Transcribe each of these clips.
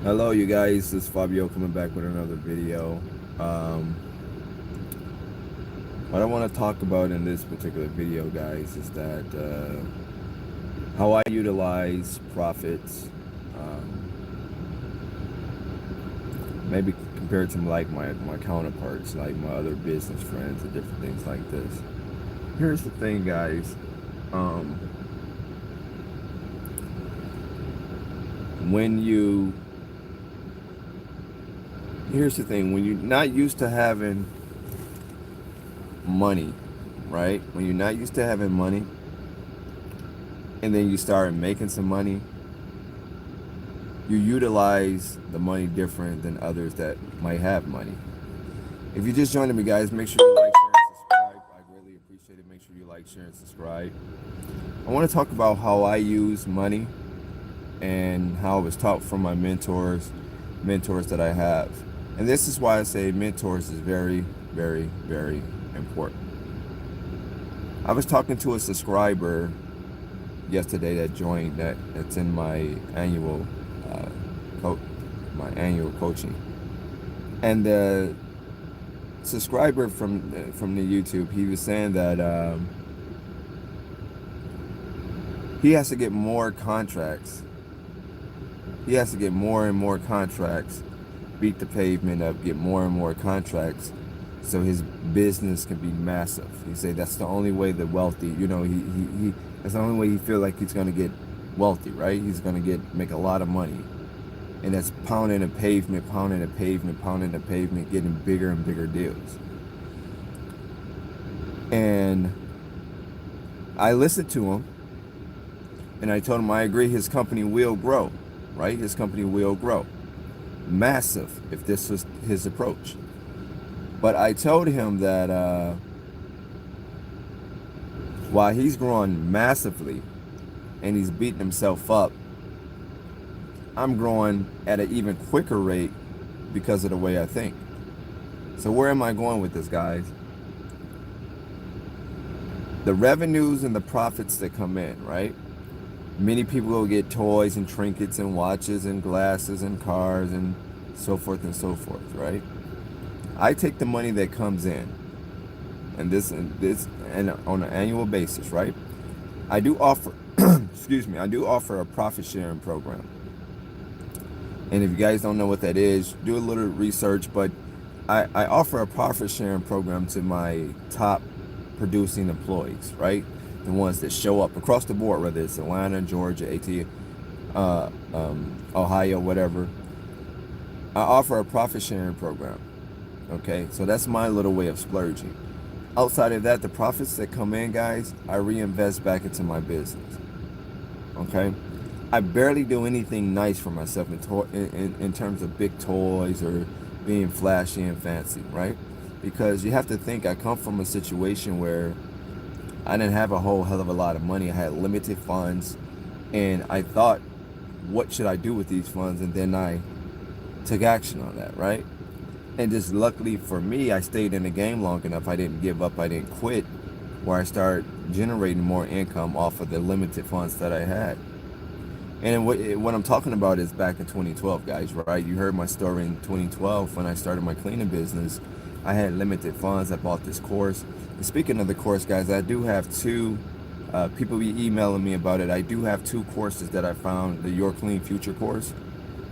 Hello, you guys. This is Fabio coming back with another video. Um, what I want to talk about in this particular video, guys, is that how I utilize profits, maybe compared to like my counterparts, like my other business friends and different things like this. Here's the thing, guys. Um, when you Here's the thing: when you're not used to having money, right? When you're not used to having money, and then you start making some money, you utilize the money different than others that might have money. If you're just joining me, guys, make sure you like, share, and subscribe. I greatly appreciate it. Make sure you like, share, and subscribe. I want to talk about how I use money and how it was taught from my mentors that I have. And this is why I say mentors is very, very, very important. I was talking to a subscriber yesterday that joined that's in my annual coaching, and the subscriber from the YouTube, he was saying that he has to get more contracts. He has to get more and more contracts, beat the pavement up, get more and more contracts, so his business can be massive. He say that's the only way the wealthy, he that's the only way he feel like he's gonna get wealthy, right? He's gonna make a lot of money, and that's pounding the pavement, pounding the pavement, pounding the pavement, getting bigger and bigger deals. And I listened to him, and I told him I agree his company will grow, right? His company will grow massive if this was his approach. But I told him that while he's growing massively and he's beating himself up, I'm growing at an even quicker rate because of the way I think. So where am I going with this, guys? The revenues and the profits that come in, right? Many people will get toys and trinkets and watches and glasses and cars and so forth, right? I take the money that comes in, and this and on an annual basis, right? I do offer excuse me, I do offer a profit sharing program. And if you guys don't know what that is, do a little research, but I offer a profit sharing program to my top producing employees, right? The ones that show up across the board, whether it's Atlanta, Georgia, Ohio, whatever. I offer a profit sharing program. Okay, so that's my little way of splurging. Outside of that, the profits that come in, guys, I reinvest back into my business. Okay, I barely do anything nice for myself in terms of big toys or being flashy and fancy, right? Because you have to think, I come from a situation where I didn't have a whole hell of a lot of money. I had limited funds, and I thought, what should I do with these funds? And then I took action on that, right? And just luckily for me, I stayed in the game long enough. I didn't give up. I didn't quit, where I started generating more income off of the limited funds that I had. And what I'm talking about is back in 2012, guys, right? You heard my story in 2012 when I started my cleaning business. I had limited funds. I bought this course. And speaking of the course, guys, I do have two, people be emailing me about it. I do have two courses that I found, the Your Clean Future course.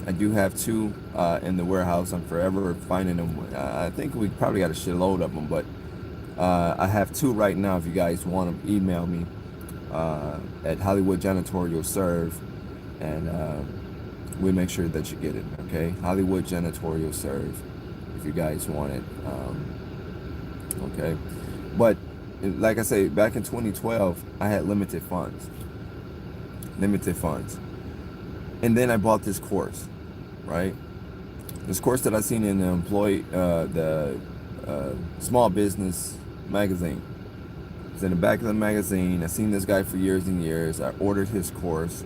I do have two in the warehouse. I'm forever finding them. I think we probably got a shitload of them, but I have two right now. If you guys want to email me at Hollywood Janitorial Serve, and we make sure that you get it, okay? Hollywood Janitorial Serve, if you guys want it, okay? But like I say, back in 2012, I had limited funds. And then I bought this course, right? This course that I seen in the small business magazine. It's in the back of the magazine. I seen this guy for years and years. I ordered his course.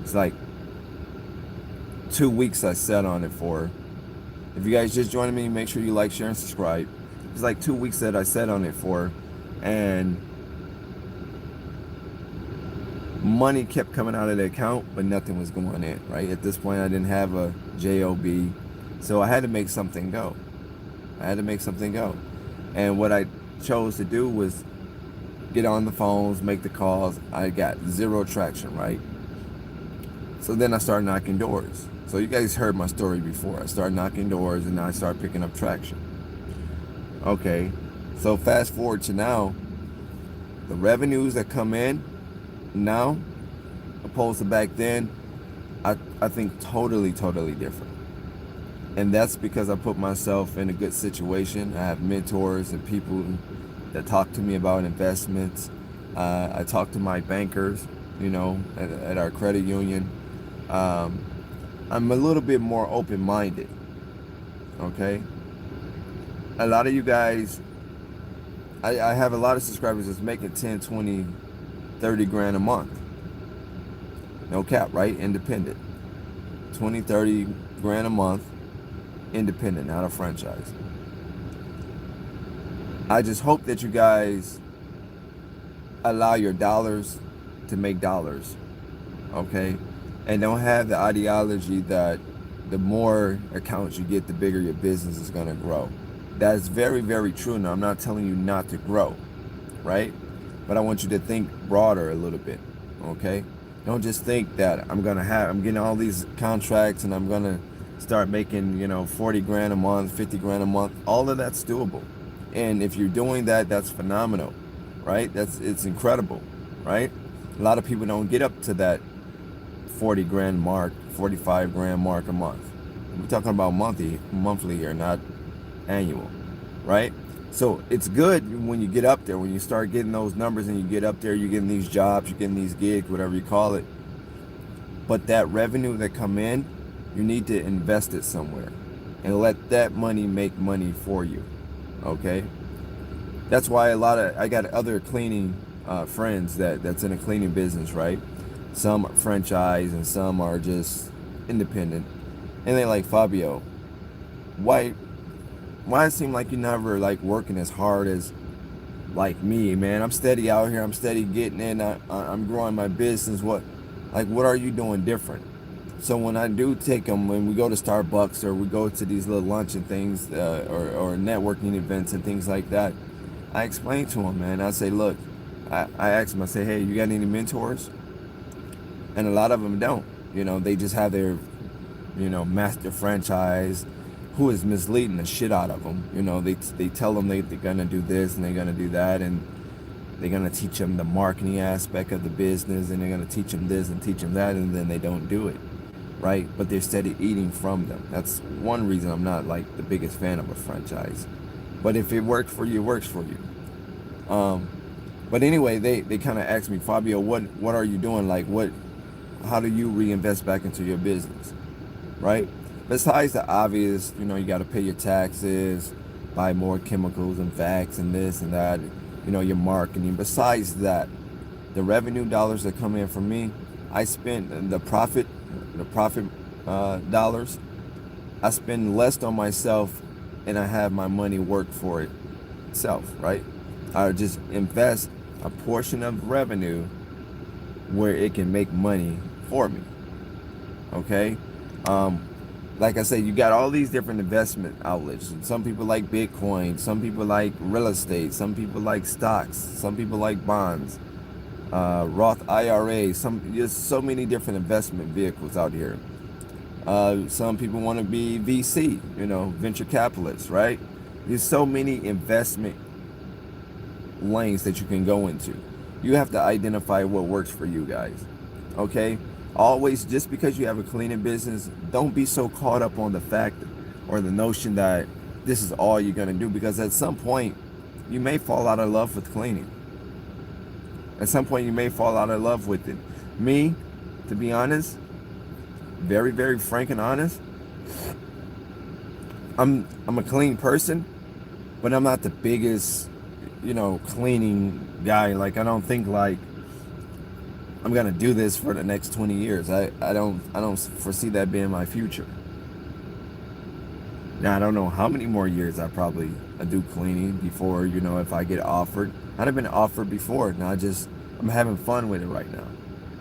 It's like 2 weeks I sat on it for. If you guys just joined me, make sure you like, share, and subscribe. It's like 2 weeks that I sat on it for, and money kept coming out of the account, but nothing was going in, right? At this point, I didn't have a JOB, so I had to make something go. I had to make something go. And what I chose to do was get on the phones, make the calls. I got zero traction, right? So then I started knocking doors. So you guys heard my story before. I started knocking doors and I started picking up traction. Okay, so fast forward to now, the revenues that come in now, opposed to back then, I think totally different. And that's because I put myself in a good situation. I have mentors and people that talk to me about investments. I talk to my bankers, at our credit union. I'm a little bit more open-minded, okay? A lot of you guys, I have a lot of subscribers that's making 10, 20, 30 grand a month. No cap, right? Independent. 20, 30 grand a month, independent, not a franchise. I just hope that you guys allow your dollars to make dollars, okay? And don't have the ideology that the more accounts you get, the bigger your business is going to grow. That's very true. Now, I'm not telling you not to grow, right? But I want you to think broader a little bit, okay? Don't just think that I'm getting all these contracts and I'm going to start making, 40 grand a month, 50 grand a month. All of that's doable. And if you're doing that, that's phenomenal, right? It's incredible, right? A lot of people don't get up to that 40 grand mark, 45 grand mark a month. We're talking about monthly here, not annual, right? So it's good when you get up there, when you start getting those numbers and you get up there, you're getting these jobs, you're getting these gigs, whatever you call it. But that revenue that come in, you need to invest it somewhere and let that money make money for you, okay? That's why I got other cleaning friends that's in a cleaning business, right? Some are franchise and some are just independent. And they like, Fabio, why it seem like you never like working as hard as like me, man? I'm steady out here. I'm steady getting in. I'm growing my business. What are you doing different? So when I do take them, when we go to Starbucks or we go to these little lunch and things or networking events and things like that, I explain to them, man. I say, look, I ask them, I say, hey, you got any mentors? And a lot of them don't. They just have their, master franchise who is misleading the shit out of them. They tell them they're going to do this and they're going to do that, and they're going to teach them the marketing aspect of the business, and they're going to teach them this and teach them that, and then they don't do it, right? But they're steady eating from them. That's one reason I'm not like the biggest fan of a franchise. But if it works for you, it works for you. But anyway, they kind of asked me, Fabio, what are you doing? How do you reinvest back into your business, right? Besides the obvious, you got to pay your taxes, buy more chemicals and vax and this and that, your marketing. Besides that, the revenue dollars that come in from me, I spend the profit dollars. I spend less on myself, and I have my money work for itself, right? I just invest a portion of revenue where it can make money for me, okay? Like I said, you got all these different investment outlets. Some people like Bitcoin, some people like real estate, some people like stocks, some people like bonds, Roth IRA, there's so many different investment vehicles out here. Some people want to be VC, venture capitalists, right? There's so many investment lanes that you can go into. You have to identify what works for you guys, okay? Always, just because you have a cleaning business, don't be so caught up on the fact or the notion that this is all you're going to do, because at some point you may fall out of love with cleaning. At some point you may fall out of love with it. Me, to be honest, very frank and honest, I'm a clean person, but I'm not the biggest, cleaning guy. Like, I don't think like I'm gonna do this for the next 20 years. I don't foresee that being my future. Now, I don't know how many more years I probably do cleaning before, if I get offered. I'd have been offered before. Now I'm having fun with it right now.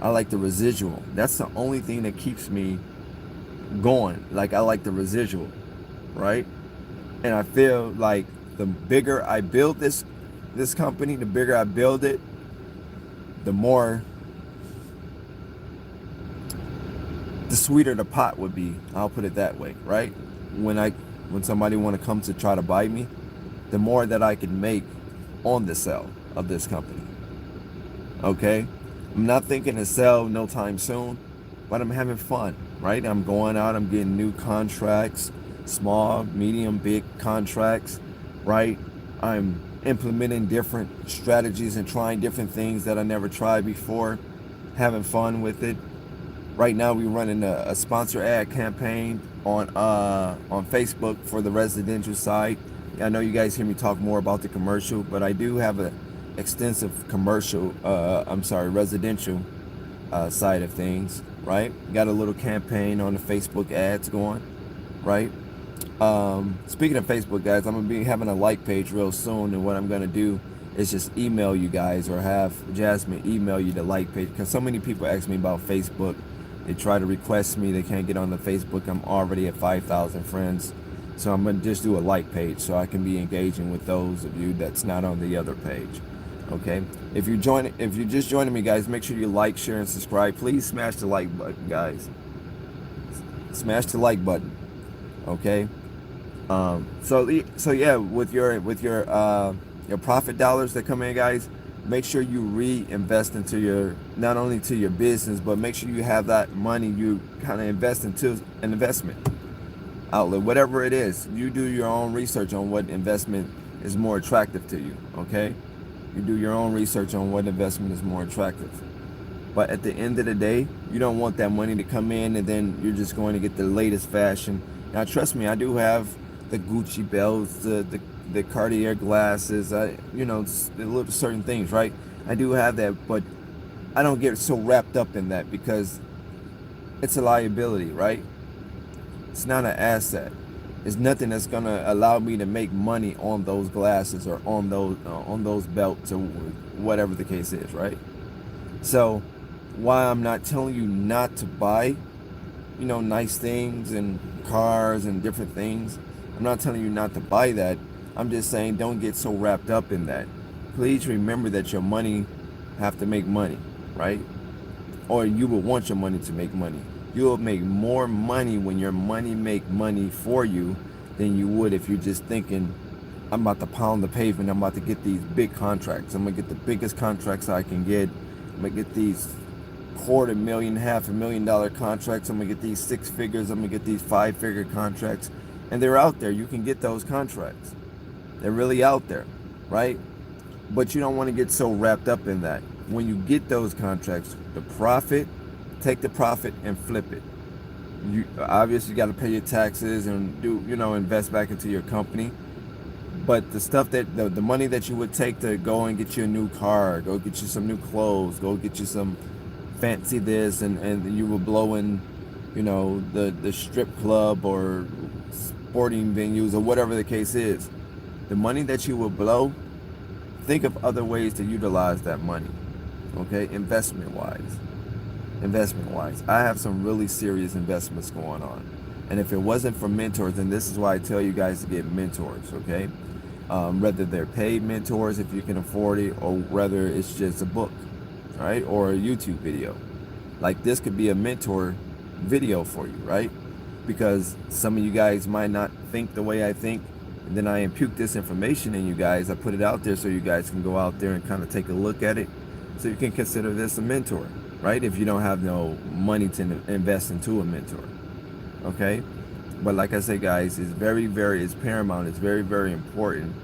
I like the residual. That's the only thing that keeps me going. Like, I like the residual, right? And I feel like the bigger I build this company, the bigger I build it, the more, the sweeter the pot would be. I'll put it that way, right? When somebody want to come to try to buy me, the more that I can make on the sale of this company. Okay? I'm not thinking to sell no time soon, but I'm having fun, right? I'm going out, I'm getting new contracts, small, medium, big contracts, right? I'm implementing different strategies and trying different things that I never tried before, having fun with it. Right now we're running a sponsor ad campaign on Facebook for the residential side. I know you guys hear me talk more about the commercial, but I do have a extensive residential side of things, right? Got a little campaign on the Facebook ads going, right? Speaking of Facebook, guys, I'm gonna be having a like page real soon, and what I'm gonna do is just email you guys, or have Jasmine email you the like page, because so many people ask me about Facebook. They try to request me, they can't get on the Facebook. I'm already at 5,000 friends, so I'm gonna just do a like page so I can be engaging with those of you that's not on the other page. Okay, if you're just joining me, guys, make sure you like, share, and subscribe. Please smash the like button, guys. Smash the like button. Okay. So yeah, with your profit dollars that come in, guys, make sure you reinvest into your, not only to your business, but make sure you have that money you kind of invest into an investment outlet, whatever it is. You do your own research on what investment is more attractive to you. Okay. You do your own research on what investment is more attractive. But at the end of the day, you don't want that money to come in and then you're just going to get the latest fashion. Now, trust me, I do have the Gucci belts, the Cartier glasses, the little certain things, right? I do have that, but I don't get so wrapped up in that because it's a liability, right? It's not an asset. It's nothing that's gonna allow me to make money on those glasses or on those belts or whatever the case is, right? So, why I'm not telling you not to buy, nice things and cars and different things. I'm not telling you not to buy that. I'm just saying don't get so wrapped up in that. Please remember that your money have to make money, right? Or you will want your money to make money. You will make more money when your money make money for you than you would if you're just thinking, I'm about to pound the pavement, I'm about to get these big contracts. I'm gonna get the biggest contracts I can get. I'm gonna get these $250,000, $500,000 contracts. I'm gonna get these 6 figures. I'm gonna get these 5-figure contracts. And they're out there. You can get those contracts. They're really out there, right? But you don't want to get so wrapped up in that. When you get those contracts, the profit, take the profit and flip it. You obviously got to pay your taxes and do, invest back into your company. But the stuff that the money that you would take to go and get you a new car, go get you some new clothes, go get you some fancy this, and you will blow in, the strip club or sporting venues or whatever the case is. The money that you will blow, think of other ways to utilize that money. Okay, investment wise. I have some really serious investments going on. And if it wasn't for mentors, then this is why I tell you guys to get mentors, okay? Whether they're paid mentors if you can afford it, or whether it's just a book, right? Or a YouTube video. Like this could be a mentor video for you, right? Because some of you guys might not think the way I think, and then I impute this information in you guys. I put it out there so you guys can go out there and kind of take a look at it, so you can consider this a mentor, right? If you don't have no money to invest into a mentor, okay? But like I say, guys, it's it's paramount. It's very, very important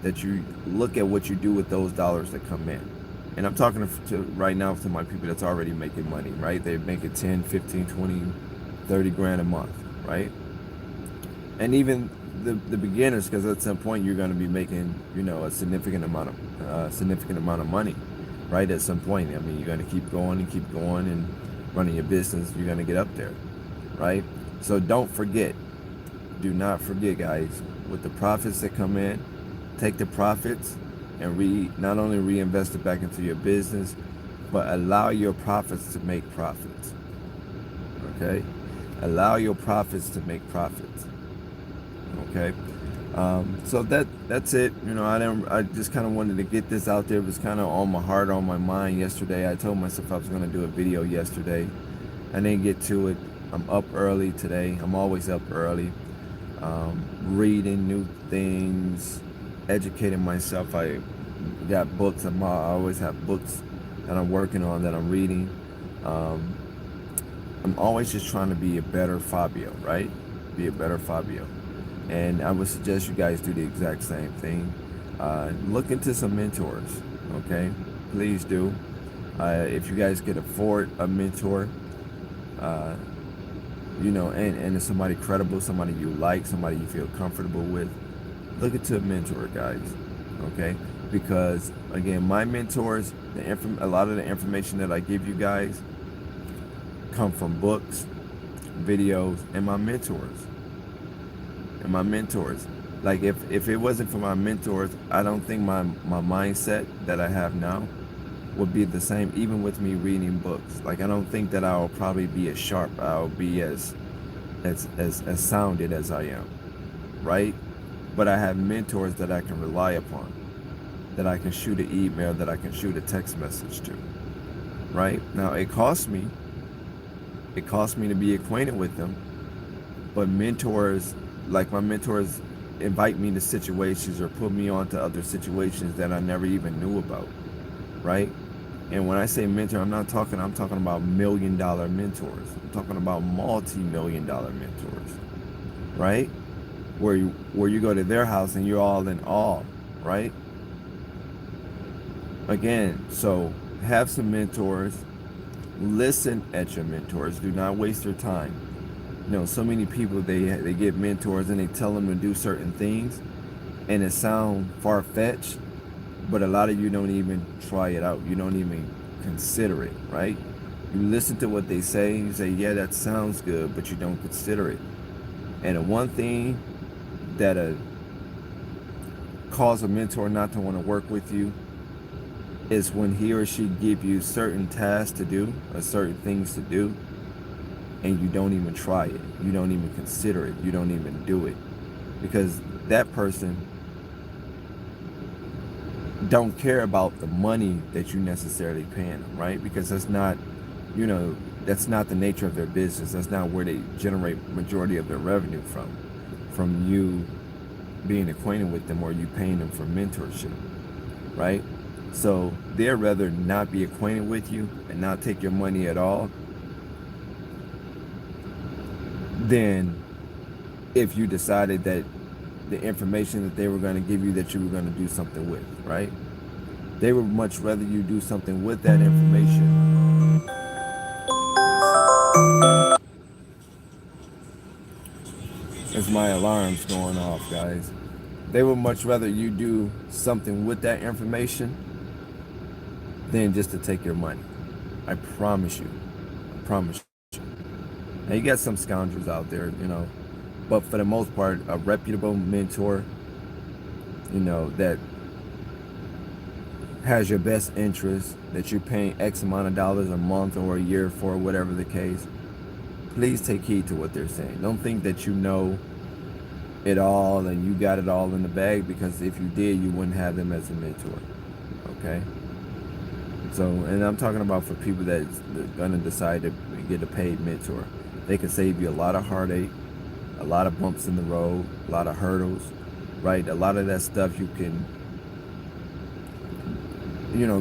that you look at what you do with those dollars that come in. And I'm talking to right now to my people that's already making money, right? They're making 10, 15, 20, 30 grand a month, right? And even the beginners, because at some point you're going to be making, a significant amount of money, right? At some point, I mean, you're going to keep going and running your business. You're going to get up there, right? So do not forget, guys, with the profits that come in, take the profits and not only reinvest it back into your business, but allow your profits to make profits. Okay, allow your profits to make profits. Okay, so that's it. I just kind of wanted to get this out there. It was kind of on my heart, on my mind yesterday. I told myself I was going to do a video yesterday. I didn't get to it. I'm up early today. I'm always up early, reading new things, educating myself. I got books. I always have books that I'm working on, that I'm reading. I'm always just trying to be a better Fabio, right? Be a better Fabio. And I would suggest you guys do the exact same thing. Look into some mentors, okay? Please do. If you guys could afford a mentor, and it's somebody credible, somebody you like, somebody you feel comfortable with, look into a mentor, guys, okay? Because, again, my mentors, a lot of the information that I give you guys come from books, videos, and my mentors. Like, if it wasn't for my mentors, I don't think my mindset that I have now would be the same, even with me reading books. Like, I don't think that I'll probably be as sharp, I'll be as sounded as I am, right? But I have mentors that I can rely upon, that I can shoot an email, that I can shoot a text message to, right? Now, it costs me to be acquainted with them, but mentors, like my mentors, invite me to situations or put me onto other situations that I never even knew about, right? And when I say mentor, I'm talking about $1 million mentors. I'm talking about multi-million-dollar mentors, right? Where you go to their house and you're all in awe, right? Again, so have some mentors. Listen at your mentors. Do not waste your time. So many people, they get mentors and they tell them to do certain things, and it sounds far-fetched, but a lot of you don't even try it out. You don't even consider it, right? You listen to what they say, you say, yeah, that sounds good, but you don't consider it. And the one thing that cause a mentor not to want to work with you is when he or she give you certain tasks to do or certain things to do, and you don't even try it, you don't even consider it, you don't even do it, because that person don't care about the money that you necessarily paying them, right? Because that's not the nature of their business. That's not where they generate majority of their revenue from you being acquainted with them or you paying them for mentorship, right? So they'd rather not be acquainted with you and not take your money at all than if you decided that the information that they were going to give you, that you were going to do something with, right? They would much rather you do something with that information. As my alarm's going off, guys. They would much rather you do something with that information than just to take your money. I promise you. Now, you got some scoundrels out there, but for the most part, a reputable mentor, that has your best interest, that you're paying X amount of dollars a month or a year for, whatever the case, please take heed to what they're saying. Don't think that you know it all and you got it all in the bag, because if you did, you wouldn't have them as a mentor, okay? So, and I'm talking about for people that's going to decide to get a paid mentor. They can save you a lot of heartache, a lot of bumps in the road, a lot of hurdles, right? A lot of that stuff you can,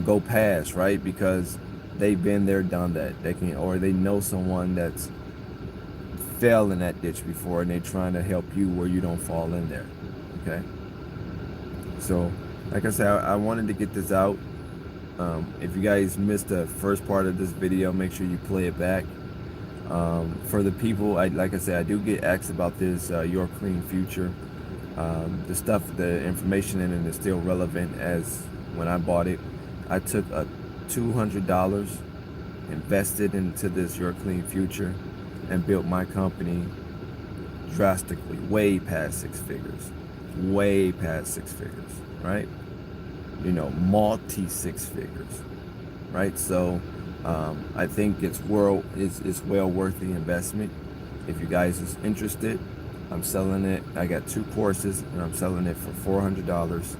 go past, right? Because they've been there, done that. Or they know someone that's fell in that ditch before, and they're trying to help you where you don't fall in there, okay? So, like I said, I wanted to get this out. If you guys missed the first part of this video, make sure you play it back. For the people, like I said, I do get asked about this Your Clean Future. The information in it is still relevant as when I bought it. I took a $200, invested into this Your Clean Future, and built my company drastically, way past six figures, right? Multi six figures. right? So I think it's well worth the investment. If you guys is interested, I'm selling it. I got 2 courses and I'm selling it for $400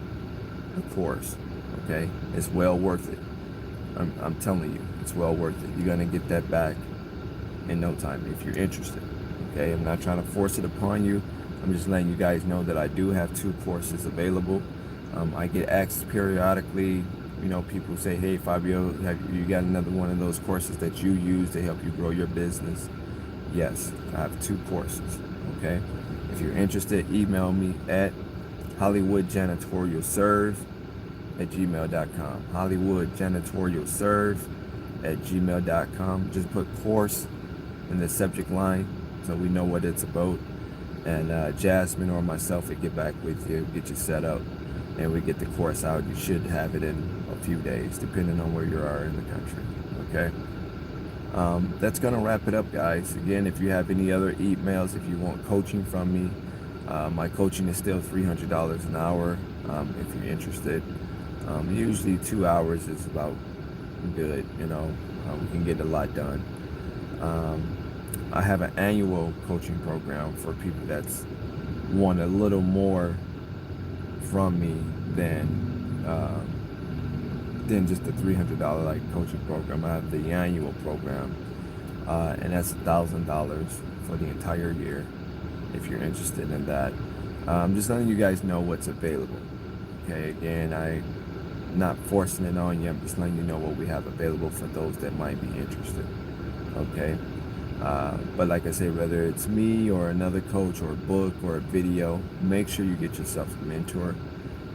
a course. Okay, it's well worth it. I'm telling you, it's well worth it. You're gonna get that back in no time if you're interested. Okay, I'm not trying to force it upon you. I'm just letting you guys know that I do have 2 courses available. I get asked periodically, you know, people say, hey Fabio, have you got another one of those courses that you use to help you grow your business? Yes, I have 2 courses. Okay, if you're interested, email me at hollywoodjanitorialserve@gmail.com. hollywoodjanitorialserve@gmail.com. Just put course in the subject line so we know what it's about, and Jasmine or myself will get back with you, get you set up, and we get the course out. You should have it in a few days depending on where you are in the country. Okay, that's gonna wrap it up, guys. Again, if you have any other emails, if you want coaching from me, my coaching is still $300 an hour. If you're interested, usually 2 hours is about good. You know, we can get a lot done. I have an annual coaching program for people that's want a little more from me than just the $300 like coaching program. I have the annual program, and that's $1,000 for the entire year. If you're interested in that, I'm just letting you guys know what's available. Okay, again, I'm not forcing it on you. I'm just letting you know what we have available for those that might be interested. Okay. But like I said, whether it's me or another coach or a book or a video, make sure you get yourself a mentor,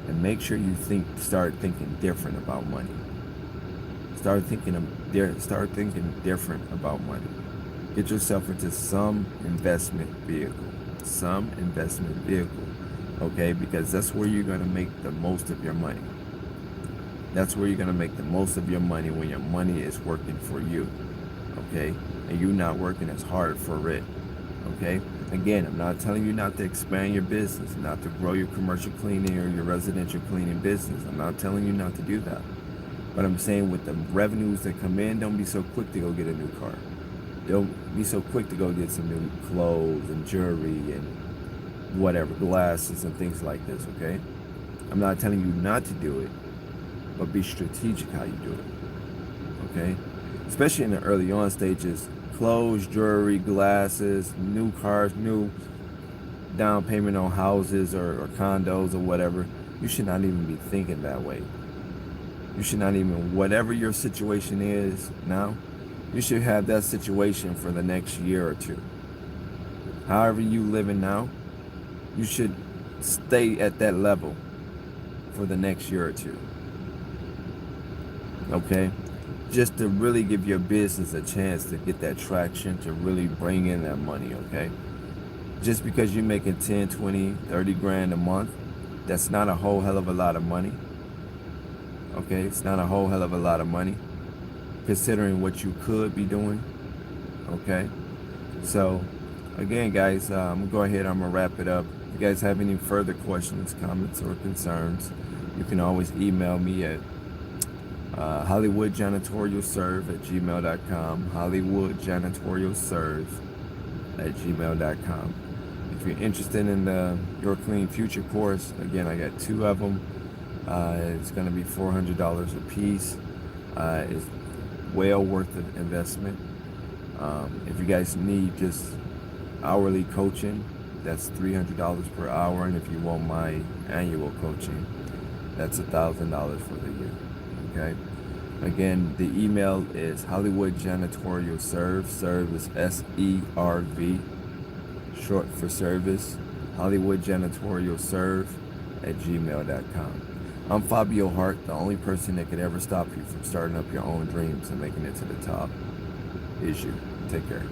and make sure you start thinking different about money. Start thinking different about money. Get yourself into some investment vehicle, okay? Because that's where you're gonna make the most of your money. That's where you're gonna make the most of your money, when your money is working for you, okay? And you're not working as hard for it, okay? Again, I'm not telling you not to expand your business, not to grow your commercial cleaning or your residential cleaning business. I'm not telling you not to do that. But I'm saying, with the revenues that come in, don't be so quick to go get a new car. Don't be so quick to go get some new clothes and jewelry and whatever, glasses and things like this, okay? I'm not telling you not to do it, but be strategic how you do it, okay? Especially in the early on stages, clothes, jewelry, glasses, new cars, new down payment on houses or condos or whatever. You should not even be thinking that way. You should not even, whatever your situation is now, you should have that situation for the next year or 2. However you living now, you should stay at that level for the next year or 2. Okay? Just to really give your business a chance to get that traction, to really bring in that money, okay? Just because you're making 10, 20, 30 grand a month, that's not a whole hell of a lot of money. Okay, it's not a whole hell of a lot of money, considering what you could be doing, okay? So, again, guys, I'm going to go ahead, I'm going to wrap it up. If you guys have any further questions, comments, or concerns, you can always email me at hollywoodjanitorialserve@gmail.com, hollywoodjanitorialserve@gmail.com. If you're interested in the Your Clean Future course, again, I got 2 of them. It's going to be $400 a piece. It's well worth the investment. If you guys need just hourly coaching, that's $300 per hour, and if you want my annual coaching, that's $1,000 for the year. Okay. Again, the email is hollywoodjanitorialserve. Serve is SERV, short for service. hollywoodjanitorialserve@gmail.com. I'm Fabio Hart, the only person that could ever stop you from starting up your own dreams and making it to the top is you. Take care.